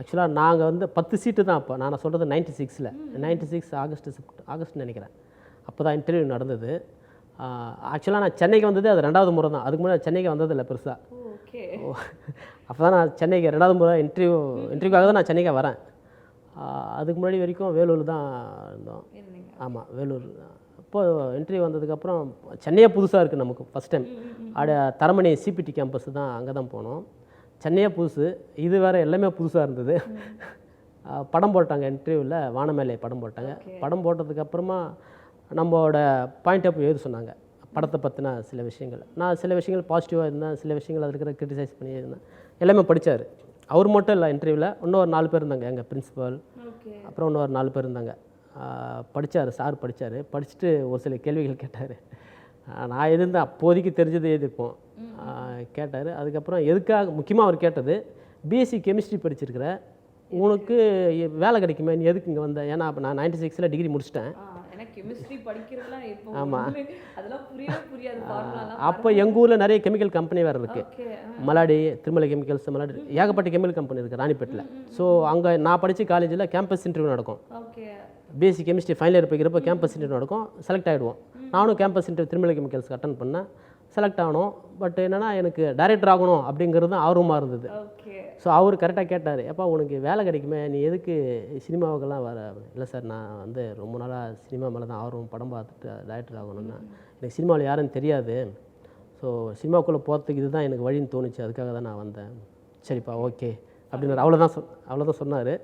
ஆக்சுவலாக நாங்கள் வந்து 10 சீட்டு தான் அப்போ நான் சொல்கிறது 96ல் 96 ஆகஸ்ட் நினைக்கிறேன். அப்போ தான் இன்டர்வியூ நடந்தது. ஆக்சுவலாக நான் சென்னைக்கு வந்தது அது 2வது முறை தான். அதுக்கு முன்னாடி சென்னைக்கு வந்ததில்லை பெருசாக. ஓகே. அப்போ தான் நான் சென்னைக்கு 2வது முறை இன்டர்வியூக்காக தான் நான் சென்னைக்கு வரேன். அதுக்கு முன்னாடி வரைக்கும் வேலூர் தான் இருந்தோம். ஆமாம், வேலூர். அப்போது இன்டர்வியூ வந்ததுக்கப்புறம் சென்னையே புதுசாக இருக்குது நமக்கு. First time Taramani CBT campus தான், அங்கே தான் போனோம். சென்னையே புதுசு, இது வேறு எல்லாமே புதுசாக இருந்தது. படம் போட்டாங்க இன்டர்வியூவில், வானமேலே படம் போட்டாங்க. படம் போட்டதுக்கப்புறமா நம்மளோட பாயிண்ட் ஆஃப் வியூ எழுத சொன்னாங்க, படத்தை பற்றின சில விஷயங்கள். நான் சில விஷயங்கள் பாசிட்டிவாக இருந்தேன், சில விஷயங்கள் அது இருக்கிற கிரிட்டிசைஸ் பண்ணி இருந்தேன். எல்லாமே படித்தார். அவர் மட்டும் இல்லை, இன்டர்வியூவில் இன்னொரு 4 பேர் இருந்தாங்க, எங்கள் பிரின்சிபல், அப்புறம் இன்னொரு 4 பேர் இருந்தாங்க. படித்தார், சார் படித்தார். படிச்சுட்டு ஒரு சில கேள்விகள் கேட்டார். நான் இருந்தேன், அப்போதைக்கு தெரிஞ்சது எழுதியிருப்போம். கேட்டார். அதுக்கப்புறம் எதுக்காக முக்கியமாக அவர் கேட்டது, பிஎஸ்சி கெமிஸ்ட்ரி படிச்சிருக்கிற உனக்கு வேலை கிடைக்குமே, நீ எதுக்கு இங்கே வந்த? ஏன்னா அப்போ நான் 96ல் டிகிரி முடிச்சிட்டேன். ஆமாம், அப்போ எங்கள் ஊரில் நிறைய கெமிக்கல் கம்பெனி வேறு இருக்குது. மலாடி, திருமலை கெமிக்கல்ஸ், மலாடி, ஏகப்பட்ட கெமிக்கல் கம்பெனி இருக்குது ராணிப்பேட்டில். ஸோ அங்கே நான் படித்த காலேஜில் கேம்பஸ் இன்டர்வியூ நடக்கும். பிஎஸ்சி கெமிஸ்ட்ரி ஃபைனல் இயர் படிக்கிறப்போ கேம்பஸ் இன்டர்வியூ நடக்கும். செலக்ட் ஆகிடுவோம். நானும் கேம்பஸ் இன்டர்வியூ திருமலை கெமிக்கல்ஸ்க்கு அட்டன் பண்ணேன். செலக்ட் ஆகணும். பட் என்னென்னா எனக்கு டைரக்டர் ஆகணும் அப்படிங்கிறது ஆர்வமாக இருந்தது. ஸோ அவர் கரெக்டாக கேட்டார், எப்பா உனக்கு வேலை கிடைக்குமே, நீ எதுக்கு சினிமாவுக்கெல்லாம் வர? இல்லை சார், நான் வந்து ரொம்ப நாளாக சினிமா மேலே தான் ஆர்வம், படம் பார்த்துட்டு டைரக்டர் ஆகணும்னா எனக்கு சினிமாவில் யாருன்னு தெரியாது. ஸோ சினிமாவுக்குள்ளே போகிறதுக்கு இதுதான் எனக்கு வழின்னு தோணுச்சு, அதுக்காக தான் நான் வந்தேன். சரிப்பா, ஓகே அப்படின்னு அவ்வளோதான் சொன்னார்.